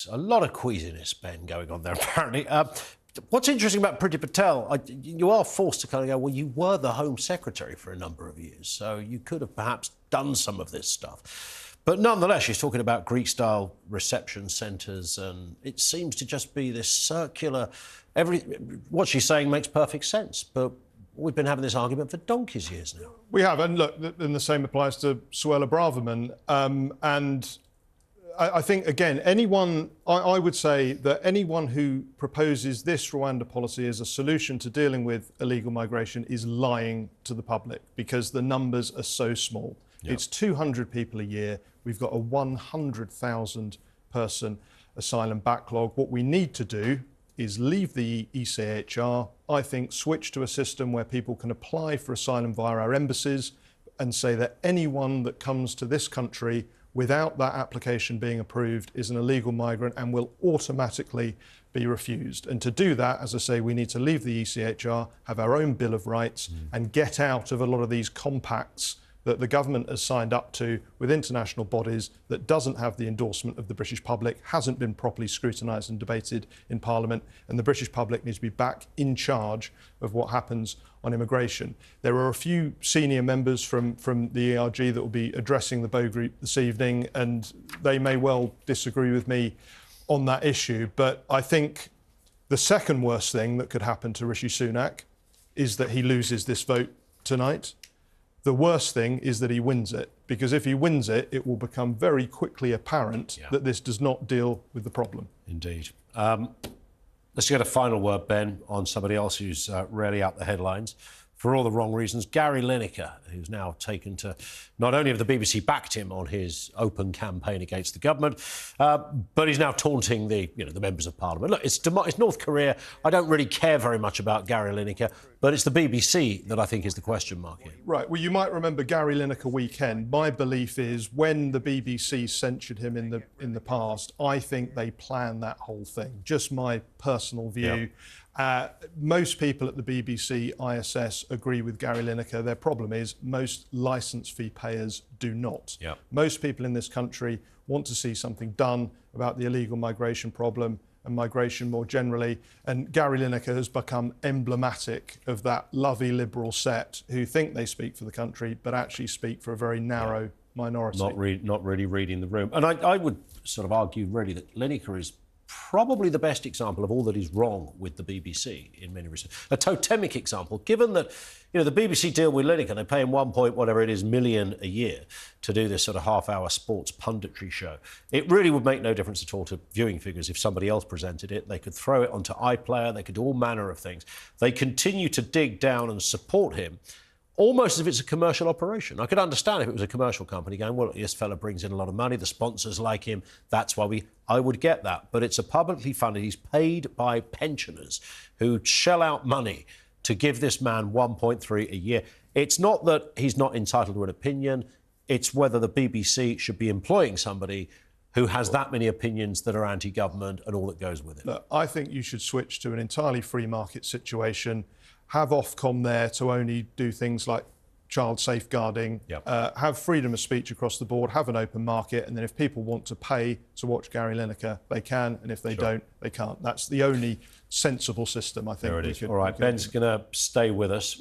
A lot of queasiness, Ben, going on there, apparently. What's interesting about Priti Patel, you are forced to kind of go, well, you were the Home Secretary for a number of years, so you could have perhaps done some of this stuff. But nonetheless, she's talking about Greek-style reception centres, and it seems to just be this circular... What she's saying makes perfect sense, but we've been having this argument for donkey's years now. We have, and look, and the same applies to Suella Braverman. I think, again, I would say that anyone who proposes this Rwanda policy as a solution to dealing with illegal migration is lying to the public, because the numbers are so small. Yep. It's 200 people a year. We've got a 100,000 person asylum backlog. What we need to do is leave the ECHR, I think, switch to a system where people can apply for asylum via our embassies, and say that anyone that comes to this country without that application being approved is an illegal migrant and will automatically be refused. And to do that, as I say, we need to leave the ECHR, have our own Bill of Rights, and get out of a lot of these compacts that the government has signed up to with international bodies that doesn't have the endorsement of the British public, hasn't been properly scrutinised and debated in Parliament, and the British public needs to be back in charge of what happens on immigration. There are a few senior members from the ERG that will be addressing the Bow Group this evening, and they may well disagree with me on that issue, but I think the second worst thing that could happen to Rishi Sunak is that he loses this vote tonight. The worst thing is that he wins it, because if he wins it, it will become very quickly apparent that this does not deal with the problem. Indeed. Let's get a final word, Ben, on somebody else who's rarely out the headlines for all the wrong reasons. Gary Lineker, who's now taken to... Not only have the BBC backed him on his open campaign against the government, but he's now taunting the members of Parliament. Look, it's North Korea. I don't really care very much about Gary Lineker, but it's the BBC that I think is the question mark here. Right. Well, you might remember Gary Lineker weekend. My belief is when the BBC censured him in the past, I think they planned that whole thing. Just my personal view. Yep. Most people at the BBC ISS agree with Gary Lineker. Their problem is most licence fee payers do not. Yep. Most people in this country want to see something done about the illegal migration problem and migration more generally. And Gary Lineker has become emblematic of that lovey liberal set who think they speak for the country but actually speak for a very narrow minority. Not really reading the room. And I would sort of argue really that Lineker is probably the best example of all that is wrong with the BBC in many respects. A totemic example, given that the BBC deal with Lineker, they pay him whatever it is, million a year to do this sort of half-hour sports punditry show. It really would make no difference at all to viewing figures if somebody else presented it. They could throw it onto iPlayer, they could do all manner of things. They continue to dig down and support him, almost as if it's a commercial operation. I could understand if it was a commercial company going, well, this fella brings in a lot of money, the sponsors like him, that's why I would get that. But it's a publicly funded, he's paid by pensioners who shell out money to give this man 1.3 a year. It's not that he's not entitled to an opinion, it's whether the BBC should be employing somebody who has that many opinions that are anti-government and all that goes with it. Look, I think you should switch to an entirely free market situation. Have Ofcom there to only do things like child safeguarding, have freedom of speech across the board, have an open market, and then if people want to pay to watch Gary Lineker, they can, and if they don't, they can't. That's the only sensible system, I think. There it is. All right, Ben's going to stay with us.